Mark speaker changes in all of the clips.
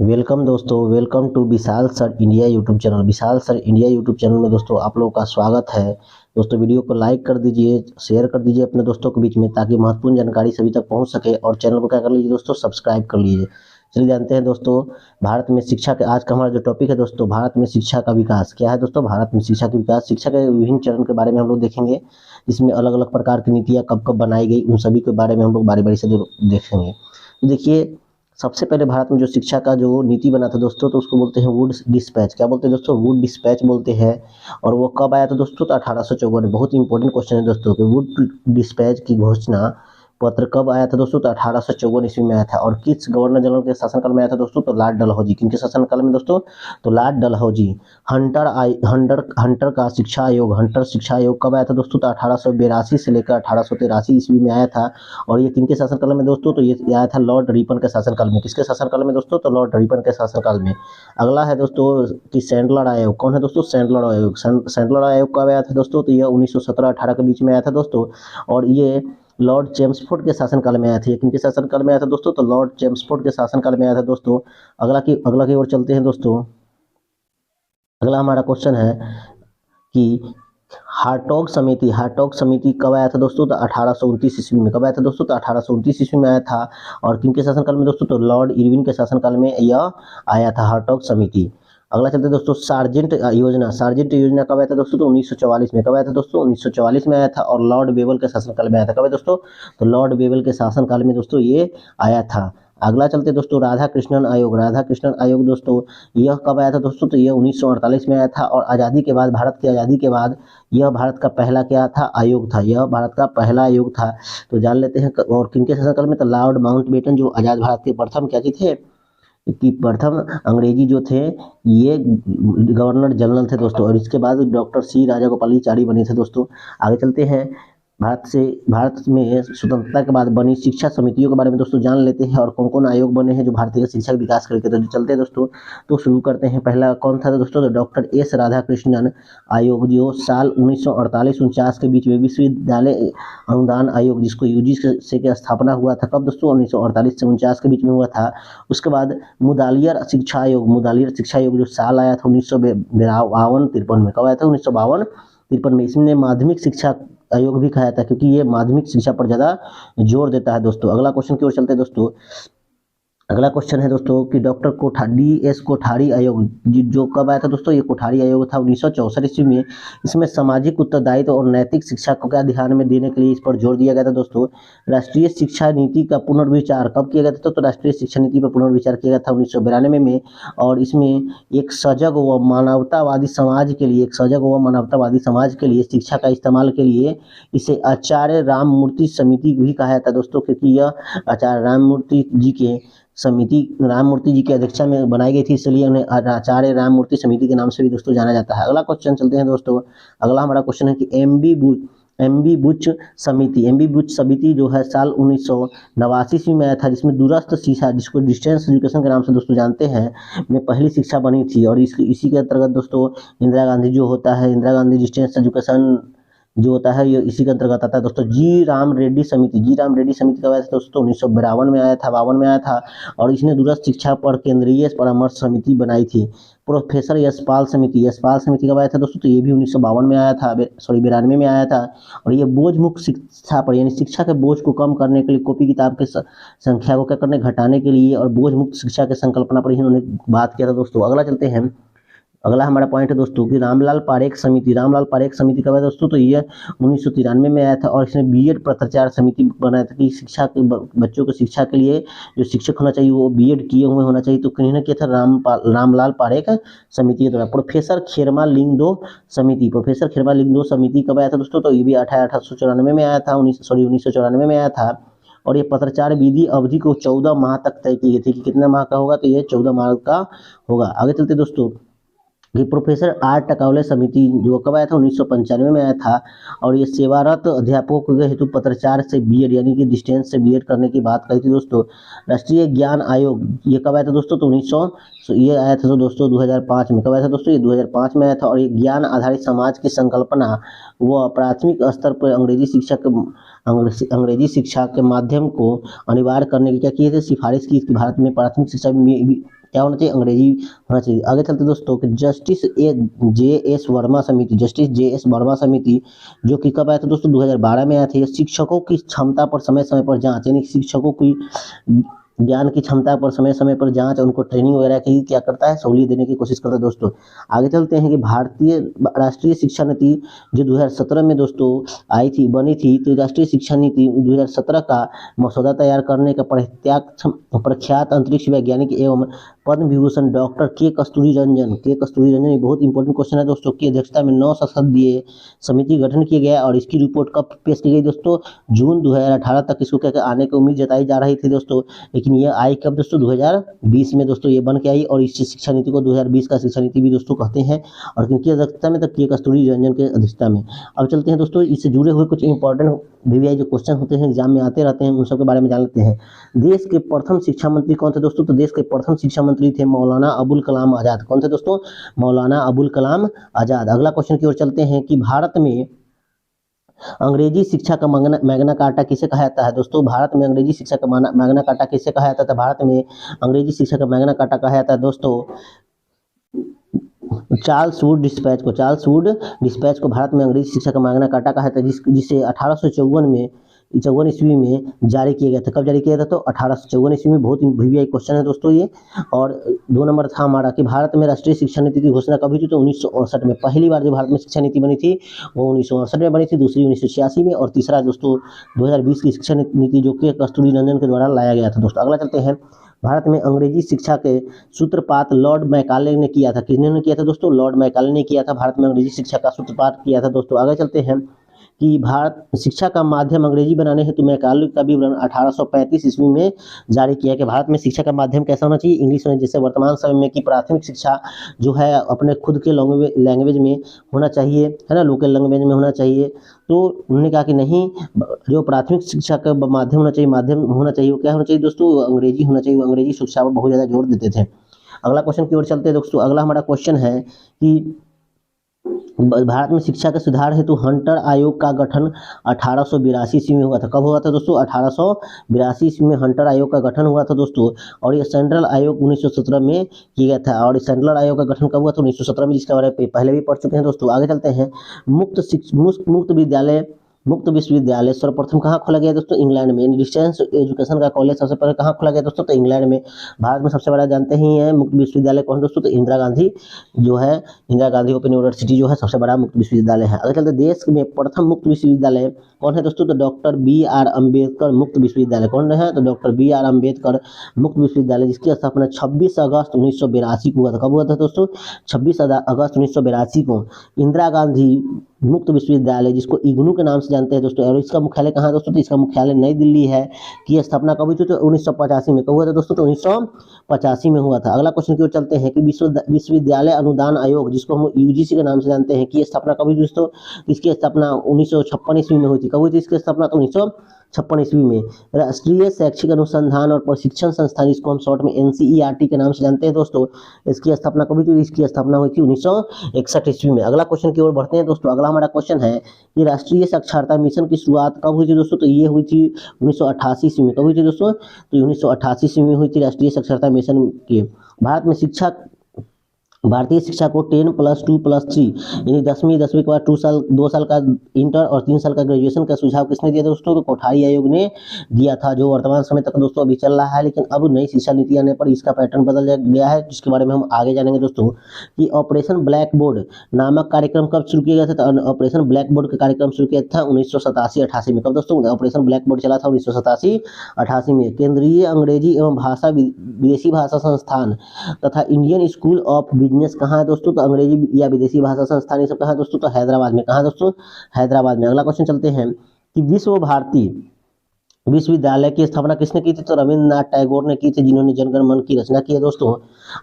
Speaker 1: Welcome दोस्तों, welcome to Vishal sir India YouTube channel. Vishal sir India YouTube channel में दोस्तों आप लोगों का स्वागत है। दोस्तों वीडियो को लाइक कर दीजिए, शेयर कर दीजिए अपने दोस्तों के बीच में, ताकि महत्वपूर्ण जानकारी सभी तक पहुंच सके। और चैनल को क्या कर लीजिए दोस्तों, सब्सक्राइब कर लीजिए। चलिए जानते हैं दोस्तों, भारत में शिक्षा के आज का हमारा जो टॉपिक है दोस्तों, भारत में शिक्षा का विकास क्या है दोस्तों। भारत में शिक्षा का विकास, शिक्षा के विभिन्न चरण के बारे में हम लोग देखेंगे, जिसमें अलग अलग प्रकार की नीतियाँ कब कब बनाई गई, उन सभी के बारे में हम लोग बारी बारी से देखेंगे। तो देखिए, सबसे पहले भारत में जो शिक्षा का जो नीति बना था दोस्तों, तो उसको बोलते हैं वुड डिस्पैच। क्या बोलते हैं दोस्तों, वुड डिस्पैच बोलते हैं। और वो कब आया था दोस्तों, तो 1854। बहुत इंपॉर्टेंट क्वेश्चन है दोस्तों कि वुड डिस्पैच की घोषणा पत्र कब आया था दोस्तों, तो 1854 ईस्वी में आया था। और किस गवर्नर जनरल के शासनकाल में आया था दोस्तों, तो लॉर्ड डलहौजी। किनके शासनकाल में दोस्तों, तो लॉर्ड डलहौजी। हंटर का शिक्षा आयोग, हंटर शिक्षा आयोग कब आया था दोस्तों, तो 1882 से लेकर 1883 ईस्वी में आया था। और ये किनके शासनकाल में दोस्तों, तो ये आया था लॉर्ड रिपन के शासनकाल में। किसके शासनकाल में दोस्तों, तो लॉर्ड रिपन के शासनकाल में। अगला है दोस्तों कि सैंडलर आयोग। कौन है दोस्तों, सैंडलर आयोग। सैंडलर आयोग कब आया था दोस्तों, तो यह 1917-18 के बीच में आया था दोस्तों। और ये लॉर्ड चेम्सफोर्ड के शासनकाल में आया था। किनके शासनकाल में आया था दोस्तों, तो लॉर्ड चेम्सफोर्ड के शासनकाल में आया था दोस्तों। अगला की ओर चलते हैं दोस्तों। अगला हमारा क्वेश्चन है कि हार्टोग समिति कब आया था दोस्तों, तो 1829 ईस्वी में। कब आया था दोस्तों, तो 1829 ईस्वी में आया था। और किनके शासनकाल में दोस्तों, तो लॉर्ड इरविन के शासनकाल में यह आया था हार्टोग समिति। अगला चलते हैं दोस्तों, सार्जेंट योजना कब आया था दोस्तों, तो 1944 में। कब आया था दोस्तों, 1944 में आया था। और लॉर्ड बेवल के शासनकाल में आया था। कब है दोस्तों, तो लॉर्ड बेवल के शासनकाल में दोस्तों ये आया था। अगला चलते दोस्तों, राधा कृष्णन आयोग दोस्तों, यह कब आया था दोस्तों, तो यह 1948 में आया था। और आज़ादी के बाद, भारत की आज़ादी के बाद यह भारत का पहला क्या था, आयोग था। यह भारत का पहला आयोग था। तो जान लेते हैं। और किनके शासनकाल में, तो लॉर्ड माउंटबेटन, जो आज़ाद भारत के प्रथम क्या थे, कि प्रथम अंग्रेजी जो थे, ये गवर्नर जनरल थे दोस्तों। और इसके बाद डॉक्टर सी राजागोपालाचारी बने थे दोस्तों। आगे चलते हैं। भारत में स्वतंत्रता के बाद बनी शिक्षा समितियों के बारे में दोस्तों जान लेते हैं, और कौन कौन आयोग बने हैं जो भारतीय शिक्षा का विकास करके। तो चलते हैं दोस्तों, तो शुरू करते हैं। पहला कौन था दोस्तों, तो डॉक्टर एस राधाकृष्णन आयोग, जो साल 1948-49 के बीच में विश्वविद्यालय अनुदान आयोग, जिसको यूजीसी की स्थापना हुआ था। कब दोस्तों, 1948 से 49 के बीच में हुआ था। उसके बाद मुदालियर शिक्षा आयोग जो साल आया था 1952-53 में। कब आया था, 1952-53 में। इसने माध्यमिक शिक्षा आयोग भी कहा था, क्योंकि ये माध्यमिक शिक्षा पर ज़्यादा जोर देता है दोस्तों। अगला क्वेश्चन की ओर चलते हैं दोस्तों। अगला क्वेश्चन है दोस्तों कि डॉक्टर डी एस कोठारी आयोग, जो कब आया था दोस्तों, ये कोठारी आयोग था 1964 ईस्वी में। इसमें सामाजिक उत्तरदायित्व और नैतिक शिक्षा को क्या ध्यान में देने के लिए इस पर जोर दिया गया था दोस्तों। राष्ट्रीय शिक्षा नीति का पुनर्विचार कब किया गया था, तो राष्ट्रीय शिक्षा नीति पर पुनर्विचार किया गया था 1992 में। और इसमें एक सजग व मानवतावादी समाज के लिए शिक्षा का इस्तेमाल के लिए इसे आचार्य राममूर्ति समिति भी कहा जाता है दोस्तों, क्योंकि यह आचार्य राममूर्ति जी की अध्यक्षता में बनाई गई थी, इसलिए उन्हें आचार्य राममूर्ति समिति के नाम से भी दोस्तों जाना जाता है। अगला क्वेश्चन चलते हैं दोस्तों। अगला हमारा क्वेश्चन है कि एमबी बुच समिति जो है साल 1989 ईस्वी में आया था, जिसमें दूरस्थ शिक्षा, जिसको डिस्टेंस एजुकेशन के नाम से दोस्तों जानते हैं, में पहली शिक्षा बनी थी। और इसी के अंतर्गत दोस्तों इंदिरा गांधी डिस्टेंस एजुकेशन जो होता है, ये इसी के अंतर्गत आता है दोस्तों। जी राम रेड्डी समिति कब आया था दोस्तों, 1952 में आया था। और इसने दूरस्थ शिक्षा पर केंद्रीय परामर्श समिति बनाई थी। प्रोफेसर यशपाल समिति कब आया था दोस्तों, तो ये भी 1952 में आया था, 92 में आया था। और ये बोझ मुक्त शिक्षा पर, यानी शिक्षा के बोझ को कम करने के लिए, कॉपी किताब की संख्या को क्या करने, घटाने के लिए, और बोझ मुक्त शिक्षा की संकल्पना पर इन्होंने बात किया था दोस्तों। अगला चलते हैं। अगला हमारा पॉइंट है दोस्तों कि रामलाल पारेख समिति कब है दोस्तों, तो ये 1993 में आया था। और इसने बीएड पत्राचार समिति बनाया था, कि बच्चों को शिक्षा के लिए जो शिक्षक होना चाहिए वो बीएड किए हुए होना चाहिए। तो किन्होंने किया था, रामलाल पारेख समिति के द्वारा। प्रोफेसर खेरमा लिंगदो समिति कब आया था दोस्तों, तो ये भी 1894 में आया था, 1994 में आया था। और ये पत्राचार विधि अवधि को 14 माह तक तय की गई थी, कि कितने माह का होगा, तो ये 14 माह का होगा। आगे चलते दोस्तों कि प्रोफेसर आर टकावले समिति जो कब आया था, 1995 में आया था। और ये सेवारत अध्यापकों के हेतु पत्राचार से बीएड, यानी कि डिस्टेंस से बीएड करने की बात कही थी दोस्तों। राष्ट्रीय ज्ञान आयोग ये कब आया था दोस्तों, तो तो ये आया था तो दोस्तों 2005 में। कब आया था दोस्तों? ये 2005 में आया था। और ये ज्ञान आधारित समाज की संकल्पना व प्राथमिक स्तर पर अंग्रेजी शिक्षा के माध्यम को अनिवार्य करने की क्या की थी? सिफारिश की थी। भारत में प्राथमिक शिक्षा में भी क्या होना चाहिए? अंग्रेजी होना चाहिए। आगे चलते दोस्तों कि जस्टिस जे.एस. वर्मा समिति जो कि कब आया था दोस्तों? 2012 में आया था। ये शिक्षकों की क्षमता पर समय समय पर जांच, यानी शिक्षकों की ज्ञान की क्षमता पर समय समय पर जांच, उनको ट्रेनिंग वगैरह की क्या करता है? सहूलियत देने की कोशिश करता है दोस्तों। आगे चलते हैं कि भारतीय राष्ट्रीय शिक्षा नीति जो 2017 में दोस्तों आई थी, बनी थी, तो राष्ट्रीय शिक्षा नीति 2017 का मसौदा तैयार करने का प्रख्यात अंतरिक्ष वैज्ञानिक एवं पद्म विभूषण डॉक्टर के कस्तूरी रंजन ये बहुत इंपॉर्टेंट क्वेश्चन है दोस्तों, की अध्यक्षता में 9 सदस्यीय समिति गठन किया गया और इसकी रिपोर्ट कब पेश की गई दोस्तों? जून 2018 तक इसको क्या आने की उम्मीद जताई जा रही थी दोस्तों, लेकिन ये आई कब दोस्तों? 2020 में दोस्तों ये बन के आई। और इस शिक्षा नीति को 2020 का शिक्षा नीति भी दोस्तों कहते हैं। और किनकी अध्यक्षता में? तो के कस्तूरी रंजन के अध्यक्षता में। अब चलते हैं दोस्तों इससे जुड़े हुए कुछ इंपॉर्टेंट VVI जो क्वेश्चन होते हैं एग्जाम में आते रहते हैं, उन सब के बारे में जान लेते हैं। देश के प्रथम शिक्षा मंत्री कौन थे दोस्तों? तो देश के प्रथम शिक्षा मंत्री थे मौलाना अबुल कलाम आजाद। कौन थे दोस्तों? मौलाना अबुल कलाम आजाद। अगला क्वेश्चन की ओर चलते हैं कि भारत में अंग्रेजी शिक्षा का मैग्ना कार्टा किसे कहा जाता है दोस्तों? भारत में अंग्रेजी शिक्षा का मैग्ना कार्टा किसे कहा जाता है? भारत में अंग्रेजी शिक्षा का मैग्ना कार्टा कहा जाता है दोस्तों चार्ल्स वुड डिस्पैच को भारत में अंग्रेजी शिक्षा का मैग्ना कार्टा कहा जाता है, जिसे 1854 ईस्वी में जारी किया गया था। कब जारी किया था? तो 1854 ईस्वी में। बहुत VVI क्वेश्चन है दोस्तों ये। और 2 नंबर था हमारा कि भारत में राष्ट्रीय शिक्षा नीति की घोषणा कब हुई थी? तो 1968 में। पहली बार जो भारत में शिक्षा नीति बनी थी वो 1968 में बनी थी, दूसरी 1986 में, और तीसरा दोस्तों 2020 की शिक्षा नीति जो कि कस्तूरी रंजन के द्वारा लाया गया था दोस्तों। अगला चलते हैं, भारत में अंग्रेजी शिक्षा के सूत्रपात लॉर्ड मैकाले ने किया था। किसने किया था दोस्तों? लॉर्ड मैकाले ने किया था। भारत में अंग्रेजी शिक्षा का सूत्रपात किया था दोस्तों। आगे चलते हैं कि भारत शिक्षा का माध्यम अंग्रेजी बनाने हेतु मैकाले का विवरण 1835 ईस्वी में जारी किया कि भारत में शिक्षा का माध्यम कैसा होना चाहिए? इंग्लिश होना। जैसे वर्तमान समय में कि प्राथमिक शिक्षा जो है अपने खुद के लैंग्वेज में होना चाहिए, है ना, लोकल लैंग्वेज में होना चाहिए। तो उन्होंने कहा कि नहीं, जो प्राथमिक शिक्षा का माध्यम होना चाहिए वो क्या होना चाहिए दोस्तों? अंग्रेजी होना चाहिए। वो अंग्रेजी शिक्षा पर बहुत ज़्यादा जोर देते थे। अगला क्वेश्चन की ओर चलते हैं दोस्तों। अगला हमारा क्वेश्चन है कि भारत में शिक्षा के सुधार हेतु हंटर आयोग का गठन 1882 ईस्वी में हुआ था। कब हुआ था दोस्तों? 1882 ईस्वी में हंटर आयोग का गठन हुआ था दोस्तों। और ये सेंट्रल आयोग 1917 में किया गया था। और सेंट्रल आयोग का गठन कब हुआ था? 1917 में, जिसके बारे में पहले भी पढ़ चुके हैं दोस्तों। आगे चलते हैं, मुक्त विश्वविद्यालय सर्वप्रथम कहाँ खोला गया दोस्तों? इंग्लैंड में। डिस्टेंस एजुकेशन का कॉलेज सबसे पहले कहाँ खोला गया दोस्तों? तो इंग्लैंड में। भारत में सबसे बड़ा जानते ही हैं मुक्त विश्वविद्यालय कौन दोस्तों? तो इंदिरा गांधी ओपन यूनिवर्सिटी जो है सबसे बड़ा मुक्त विश्वविद्यालय है। अगर चलते देश में प्रथम मुक्त विश्वविद्यालय कौन है दोस्तों? तो डॉक्टर B.R. अम्बेडकर मुक्त विश्वविद्यालय। कौन है? तो डॉक्टर B.R. अम्बेडकर मुक्त विश्वविद्यालय, जिसकी स्थापना 26 अगस्त 1982 को हुआ था। कब हुआ था दोस्तों? 26 अगस्त 1982 को। इंदिरा गांधी मुक्त विश्वविद्यालय, जिसको इग्नू के नाम से जानते हैं दोस्तों, और इसका मुख्यालय कहाँ है दोस्तों? तो इसका मुख्यालय नई दिल्ली है। की स्थापना कब हुई थी? तो 1985 में। कब हुआ था दोस्तों? तो 1985 में हुआ था। अगला क्वेश्चन की ओर चलते हैं कि विश्वविद्यालय अनुदान आयोग, जिसको हम UGC के नाम से जानते हैं, की स्थापना कब हुई दोस्तों? इसकी स्थापना 1956 ईस्वी में हुई थी। कब हुई थी इसकी स्थापना? तो 1956 ईस्वी में। राष्ट्रीय शैक्षिक अनुसंधान और प्रशिक्षण संस्थान, जिसको हम शॉर्ट में NCERT के नाम से जानते हैं दोस्तों, इसकी स्थापना कब हुई थी? इसकी स्थापना हुई थी 1961 ईस्वी में। अगला क्वेश्चन की ओर बढ़ते हैं दोस्तों। अगला हमारा क्वेश्चन है कि राष्ट्रीय साक्षरता मिशन की शुरुआत कब हुई थी दोस्तों? तो ये हुई थी 1988 ईस्वी में। कब हुई थी दोस्तों? तो 1988 ईस्वी में हुई थी राष्ट्रीय साक्षरता मिशन की। भारत में भारतीय शिक्षा को 10+2+3 यानी 10वीं के बाद 2 साल का इंटर और 3 साल का ग्रेजुएशन का सुझाव किसने दिया दोस्तों? तो कोठारी आयोग ने दिया था, जो वर्तमान समय तक दोस्तों अभी चल रहा है। लेकिन अब नई शिक्षा नीति आने पर इसका पैटर्न बदल गया है, जिसके बारे में हम आगे जानेंगे दोस्तों। कि ऑपरेशन ब्लैक बोर्ड नामक कार्यक्रम कब शुरू किया गया था? तो ऑपरेशन ब्लैक बोर्ड का कार्यक्रम शुरू किया था 1987-88 में। कब दोस्तों? ऑपरेशन ब्लैक बोर्ड चला था 1987-88 में। केंद्रीय अंग्रेजी एवं विदेशी भाषा संस्थान तथा इंडियन स्कूल ऑफ बिजनेस कहाँ है दोस्तों? तो अंग्रेजी या विदेशी भाषा संस्थान ये सब कहाँ है दोस्तों? तो हैदराबाद में। कहाँ दोस्तों? हैदराबाद में। अगला क्वेश्चन चलते हैं कि विश्व भारती विश्वविद्यालय की स्थापना किसने की थी? तो रविंद्रनाथ टैगोर ने की थी, जिन्होंने जनगण मन की रचना की है दोस्तों।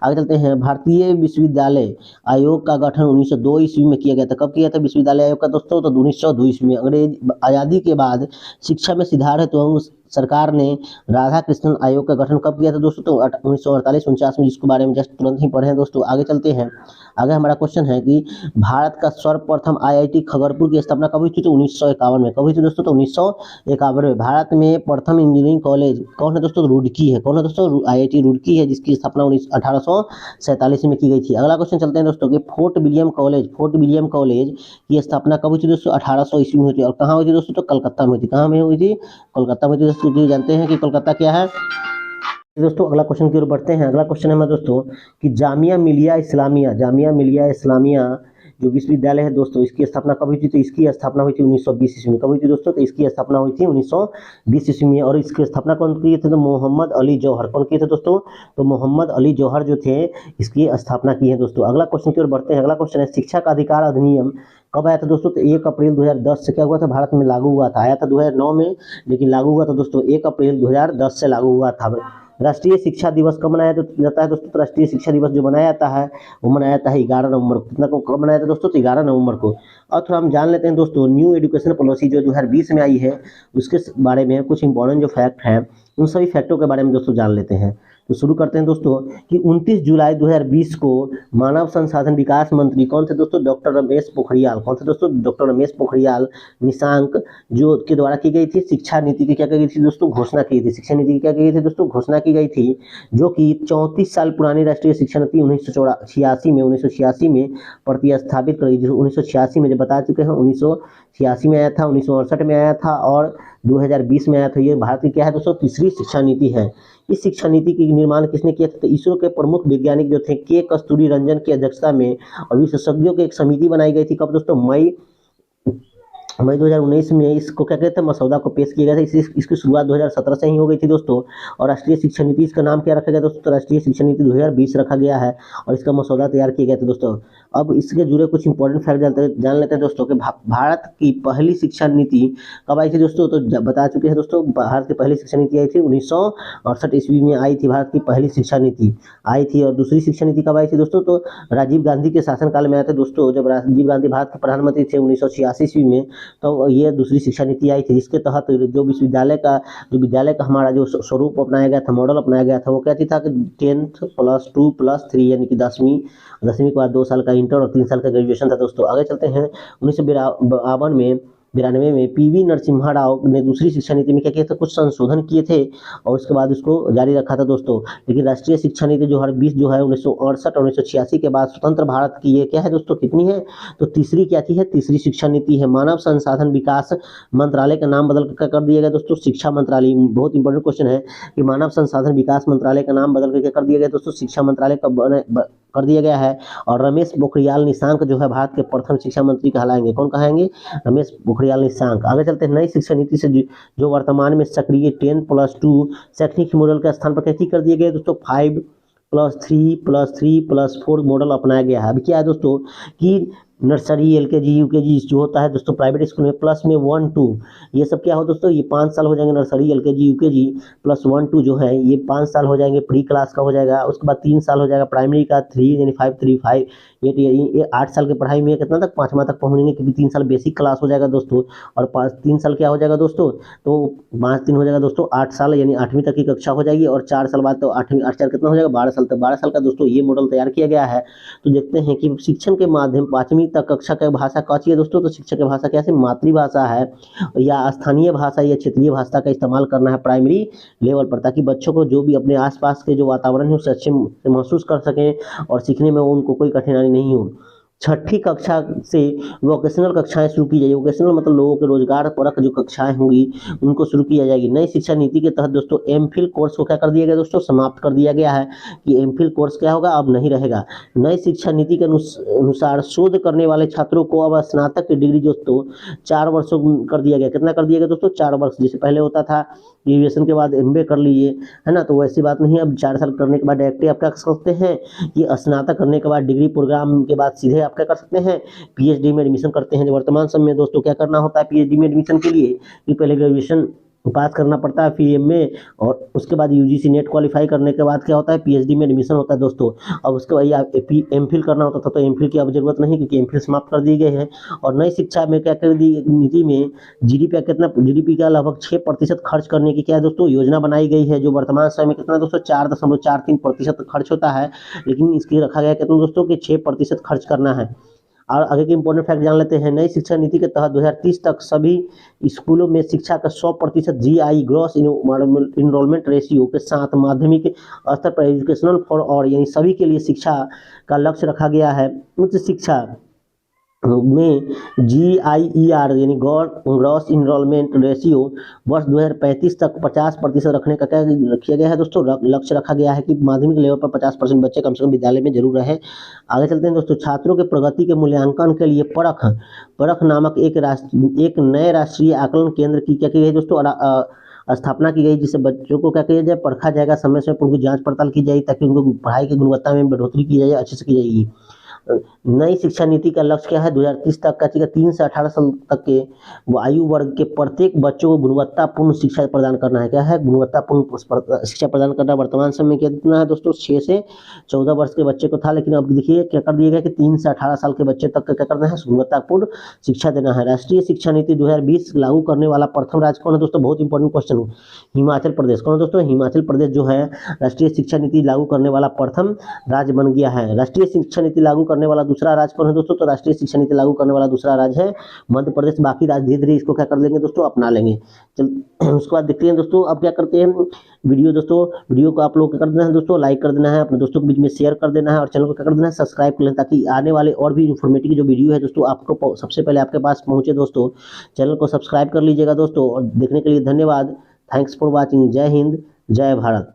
Speaker 1: आगे चलते हैं, भारतीय विश्वविद्यालय आयोग का गठन 1902 ईस्वी में किया गया था। कब किया था विश्वविद्यालय आयोग का दोस्तों? तो 1902 ईस्वी में। अंग्रेज आज़ादी के बाद शिक्षा में सुधार हेतु सरकार ने राधा कृष्णन आयोग का गठन कब किया था दोस्तों? तो 1948-49 में, जिसके बारे में जस्ट तुरंत ही पढ़े हैं दोस्तों। आगे चलते हैं। आगे हमारा क्वेश्चन है कि भारत का सर्वप्रथम आईआईटी खगड़पुर की स्थापना कब हुई थी? तो 1951 में। कब हुई थी दोस्तों? तो 1951 में। भारत में प्रथम इंजीनियरिंग कॉलेज कौन है दोस्तों? रुड़की है। कौन है दोस्तों? आईआईटी रुड़की है, जिसकी स्थापना 1847 में की गई थी। अगला क्वेश्चन चलते हैं दोस्तों कि फोर्ट विलियम कॉलेज की स्थापना कब हुई थी दोस्तों? 1800 ईस्वी में हुई थी। और कहाँ हुई थी दोस्तों? तो कलकत्ता में हुई थी। कहाँ में हुई थी? कोलकाता में। दोस्तों जानते हैं कि कोलकाता क्या है दोस्तों। अगला क्वेश्चन की ओर बढ़ते हैं। अगला क्वेश्चन है हमारा दोस्तों कि जामिया मिलिया इस्लामिया जो विश्वविद्यालय है दोस्तों, इसकी स्थापना कब हुई थी? तो इसकी स्थापना हुई थी 1920 ईस्वी में। कब हुई थी दोस्तों? तो इसकी स्थापना हुई थी 1920 ईस्वी में। और इसकी स्थापना कौन किए थे? तो मोहम्मद अली जौहर। कौन किए थे दोस्तों? तो मोहम्मद अली जौहर जो थे, इसकी स्थापना की है दोस्तों। अगला क्वेश्चन की ओर बढ़ते हैं। अगला क्वेश्चन है शिक्षा का अधिकार अधिनियम कब आया था दोस्तों? तो 1 अप्रैल 2010 से क्या हुआ था? भारत में लागू हुआ था। आया था 2009 में, लेकिन लागू हुआ था दोस्तों 1 अप्रैल 2010 से लागू हुआ था। राष्ट्रीय शिक्षा दिवस कब मनाया जाता है दोस्तों? तो राष्ट्रीय शिक्षा दिवस जो मनाया जाता है वो मनाया जाता है 11 नवंबर को। कितना को कब मनाया था दोस्तों? तो 11 नवंबर को। और थोड़ा हम जान लेते हैं दोस्तों न्यू एजुकेशन पॉलिसी जो 2020 में आई है, उसके बारे में कुछ इंपॉर्टेंट जो फैक्ट हैं, उन सभी फैक्टों के बारे में दोस्तों जान लेते हैं। तो शुरू करते हैं दोस्तों कि 29 जुलाई 2020 को मानव संसाधन विकास मंत्री कौन थे दोस्तों? डॉक्टर रमेश पोखरियाल। कौन थे दोस्तों? डॉक्टर रमेश पोखरियाल निशंक जो के द्वारा की गई थी शिक्षा नीति की क्या की गई थी दोस्तों? घोषणा की थी। शिक्षा नीति की क्या की गई थी दोस्तों? घोषणा की गई थी, जो कि 34 साल पुरानी राष्ट्रीय शिक्षा नीति 1986 में प्रतिस्थापित करी थी। 1986 में, जब बता चुके हैं, 1986 में आया था, 1968 में आया था और 2020 में आया था। ये भारत की क्या है दोस्तों? तीसरी शिक्षा नीति है। इस शिक्षा नीति की निर्माण किसने किया था? तो इसरो के प्रमुख वैज्ञानिक जो थे के कस्तूरी रंजन की अध्यक्षता में और विशेषज्ञों की एक समिति बनाई गई थी। कब दोस्तों? मई 2019 में इसको क्या कहते हैं? मसौदा को पेश किया गया था। इसकी शुरुआत 2017 से ही हो गई थी दोस्तों। और राष्ट्रीय शिक्षा नीति, इसका नाम क्या रखा गया दोस्तों? तो राष्ट्रीय शिक्षा नीति 2020 रखा गया है और इसका मसौदा तैयार किया गया था दोस्तों। अब इसके जुड़े कुछ इंपॉर्टेंट फैक्ट जान लेते हैं दोस्तों कि भारत की पहली शिक्षा नीति कब आई थी दोस्तों? तो बता चुके हैं दोस्तों, भारत की पहली शिक्षा नीति आई थी 1968 ईस्वी में आई थी। भारत की पहली शिक्षा नीति आई थी। और दूसरी शिक्षा नीति कब आई थी दोस्तों? तो राजीव गांधी के शासनकाल में आए थे दोस्तों। जब राजीव गांधी भारत के प्रधानमंत्री थे 1986 ईस्वी में, तो ये दूसरी शिक्षा नीति आई थी, जिसके तहत जो विद्यालय का हमारा जो स्वरूप अपनाया गया था, मॉडल अपनाया गया था, वो क्या था कि 10th + 2 + 3 यानी कि 10वीं के बाद 2 साल का इंटर और 3 साल का ग्रेजुएशन था दोस्तों। आगे चलते हैं। 1992 में पीवी नरसिम्हा राव ने दूसरी शिक्षा नीति में क्या किया था? कुछ संशोधन किए थे और उसके बाद उसको जारी रखा था दोस्तों। लेकिन राष्ट्रीय शिक्षा नीति 2020 जो है 1968 और 1986 के बाद स्वतंत्र भारत की ये क्या है दोस्तों? कितनी है? तो तीसरी क्या थी? है तीसरी शिक्षा नीति है। मानव संसाधन विकास मंत्रालय का नाम बदल कर कर दिया गया दोस्तों शिक्षा मंत्रालय। बहुत इंपॉर्टेंट क्वेश्चन है कि मानव संसाधन विकास मंत्रालय का नाम बदल कर क्या कर दिया गया दोस्तों? शिक्षा मंत्रालय का कर दिया गया है। और रमेश पोखरियाल निशंक जो है भारत के प्रथम शिक्षा मंत्री कहलाएंगे। कौन कहेंगे? रमेश पोखरियाल निशंक। आगे चलते हैं। नई शिक्षा नीति से जो वर्तमान में सक्रिय 10+2 शैक्षणिक मॉडल के स्थान पर क्या कर दिए गए दोस्तों? 5+3+3+4 मॉडल अपनाया गया है। अभी क्या है दोस्तों कि नर्सरी, एलकेजी, यूकेजी जो होता है दोस्तों प्राइवेट स्कूल में, प्लस में 1, 2 ये सब क्या हो दोस्तों? ये 5 साल हो जाएंगे। नर्सरी, एलकेजी, यूकेजी प्लस 1, 2 जो है ये 5 साल हो जाएंगे। प्री क्लास का हो जाएगा। उसके बाद 3 साल हो जाएगा प्राइमरी का, 3 यानी 5, 3, 5 ये 8 साल की पढ़ाई में कितना तक? 5वां तक पहुंचेंगे, क्योंकि 3 साल बेसिक क्लास हो जाएगा दोस्तों। और 3 साल क्या हो जाएगा दोस्तों? तो 5-3 हो जाएगा दोस्तों 8 साल, यानी 8वीं तक की कक्षा हो जाएगी। और 4 साल बाद तो 8वीं 8 4 कितना हो जाएगा? 12 साल तक। 12 साल का दोस्तों ये मॉडल तैयार किया गया है। तो देखते हैं कि शिक्षण के माध्यम 5वीं तक कक्षा का भाषा कौन सी है दोस्तों? तो शिक्षक की भाषा क्या है? मातृभाषा है या स्थानीय भाषा या क्षेत्रीय भाषा का इस्तेमाल करना है प्राइमरी लेवल पर, ताकि बच्चों को जो भी अपने आसपास के जो वातावरण है उसे अच्छे से महसूस कर सकें और सीखने में उनको कोई कठिनाई नहीं हो। 6ठी कक्षा से वोकेशनल कक्षाएं शुरू की जाएगी। वोकेशनल मतलब लोगों के रोजगार परक जो कक्षाएं होंगी उनको शुरू किया जाएगी। नई शिक्षा नीति के तहत दोस्तों एमफिल कोर्स को क्या कर दिया गया दोस्तों? समाप्त कर दिया गया है कि एमफिल कोर्स क्या होगा? अब नहीं रहेगा। नई शिक्षा नीति के अनुसार शोध करने वाले छात्रों को अब स्नातक की डिग्री दोस्तों 4 वर्षों कर दिया गया। कितना कर दिया गया दोस्तों? 4 वर्ष। जैसे पहले होता था ग्रेजुएशन के बाद एमबीए कर लीजिए, है ना, तो वैसी बात नहीं है। अब 4 साल करने के बाद डायरेक्टली आप क्या कर सकते हैं कि स्नातक करने के बाद डिग्री प्रोग्राम के बाद सीधे आप क्या कर सकते हैं? पीएचडी में एडमिशन करते हैं। वर्तमान समय में दोस्तों क्या करना होता है पीएचडी में एडमिशन के लिए? कि पहले ग्रेजुएशन पास करना पड़ता है फिर एमए, और उसके बाद यूजीसी नेट क्वालिफाई करने के बाद क्या होता है, पीएचडी में एडमिशन होता है दोस्तों। अब उसके बाद आप एमफिल करना होता था, तो एमफिल की अब जरूरत नहीं, क्योंकि एमफिल समाप्त कर दी गई है। और नई शिक्षा में क्या कर दी नीति में, जीडीपी का कितना, जीडीपी का लगभग 6% खर्च करने की क्या है दोस्तों योजना बनाई गई है, जो वर्तमान समय में कितना दोस्तों 4.43% खर्च होता है, लेकिन इसकी रखा गया कितना दोस्तों कि 6% खर्च करना है। और आगे के इंपॉर्टेंट फैक्ट जान लेते हैं। नई शिक्षा नीति के तहत 2030 तक सभी स्कूलों में शिक्षा का 100% जीआई ग्रॉस इनरोलमेंट रेशियो के साथ माध्यमिक स्तर पर एजुकेशनल फॉर और यानी सभी के लिए शिक्षा का लक्ष्य रखा गया है। उच्च शिक्षा में GIER यानी ग्रॉस इनरोलमेंट रेशियो वर्ष 2035 तक 50% रखने का क्या किया गया है दोस्तों, लक्ष्य रखा गया है कि माध्यमिक लेवल पर 50% बच्चे कम से कम विद्यालय में जरूर रहे। आगे चलते हैं दोस्तों। छात्रों के प्रगति के मूल्यांकन के लिए परख नामक एक नए राष्ट्रीय आकलन केंद्र की क्या की गई दोस्तों, स्थापना की गई, जिससे बच्चों को क्या किया जाए, परखा जाएगा, समय समय पर उनकी जांच पड़ताल की जाएगी, ताकि उनको पढ़ाई की गुणवत्ता में बढ़ोतरी की जाए, अच्छे से की जाएगी। नई शिक्षा नीति का लक्ष्य क्या है, 2030 तक का 3 से 18 साल तक के आयु वर्ग के प्रत्येक बच्चों को गुणवत्तापूर्ण शिक्षा प्रदान करना है। क्या है, गुणवत्तापूर्ण शिक्षा प्रदान करना। वर्तमान समय में कितना है दोस्तों, 6 से 14 वर्ष के बच्चे को था, लेकिन अब देखिए क्या कर दिया गया कि 3 से 18 साल के बच्चे तक का क्या करना है, गुणवत्तापूर्ण शिक्षा देना है। राष्ट्रीय शिक्षा नीति 2020 लागू करने वाला प्रथम राज्य कौन है दोस्तों, बहुत इंपॉर्टेंट क्वेश्चन, हिमाचल प्रदेश। कौन है दोस्तों, हिमाचल प्रदेश जो है राष्ट्रीय शिक्षा नीति लागू करने वाला प्रथम राज्य बन गया है। राष्ट्रीय शिक्षा नीति लागू करने वाला दूसरा राज्य कौन है दोस्तों, तो राष्ट्रीय शिक्षा नीति लागू करने वाला दूसरा राज्य है मध्य प्रदेश। बाकी राज्य धीरे धीरे इसको क्या कर लेंगे दोस्तों, अपना लेंगे। चल उसके बाद देखते हैं दोस्तों, अब क्या करते हैं वीडियो को आप लोग क्या कर देना है दोस्तों, लाइक कर देना है, अपने दोस्तों के बीच में शेयर कर देना है, और चैनल को क्या कर देना है, सब्सक्राइब कर लेना, ताकि आने वाले और भी इन्फॉर्मेटिव जो वीडियो है दोस्तों आपको सबसे पहले आपके पास पहुंचे दोस्तों। चैनल को सब्सक्राइब कर लीजिएगा दोस्तों, और देखने के लिए धन्यवाद। Thanks for watching. जय हिंद, जय भारत।